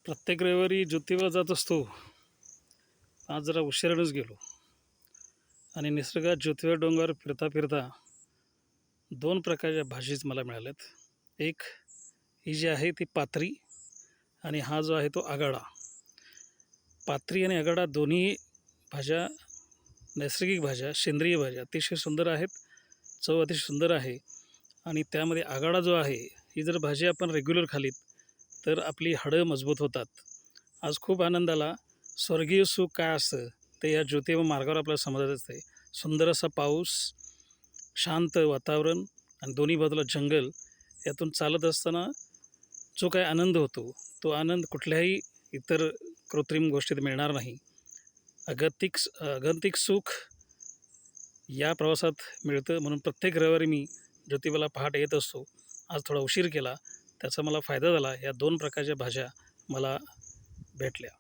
प्रत्येक रविवारी ज्योतिबा जात असतो. आज जरा उशिरानंच गेलो आणि निसर्गात ज्योतिबा डोंगर फिरता फिरता दोन प्रकारच्या भाजीच मला मिळाल्यात. एक ही जी आहे ती पात्री आणि हा जो आहे तो आगाडा. पात्री आणि आगाडा दोन्ही भाज्या नैसर्गिक भाज्या, सेंद्रिय भाज्या अतिशय सुंदर आहेत. चव अतिशय सुंदर आहे आणि त्यामध्ये आगाडा जो आहे, ही जर भाजी आपण रेग्युलर खाल्लीत तर आपली हाडं मजबूत होतात. आज खूप आनंद आला. स्वर्गीय सुख काय असतं ते या ज्योतिबा मार्गावर आपल्याला समजत असते. सुंदर असा पाऊस, शांत वातावरण आणि दोन्ही बाजूला जंगल, यातून चालत असताना जो काही आनंद होतो तो आनंद कुठल्याही इतर कृत्रिम गोष्टीत मिळणार नाही. आगंतिक सुख या प्रवासात मिळतं. म्हणून प्रत्येक रविवारी मी ज्योतिबाला पहाटे येत असतो. आज थोडा उशीर केला, त्याचा मला फायदा झाला. या दोन प्रकारच्या भाज्या मला भेटल्या.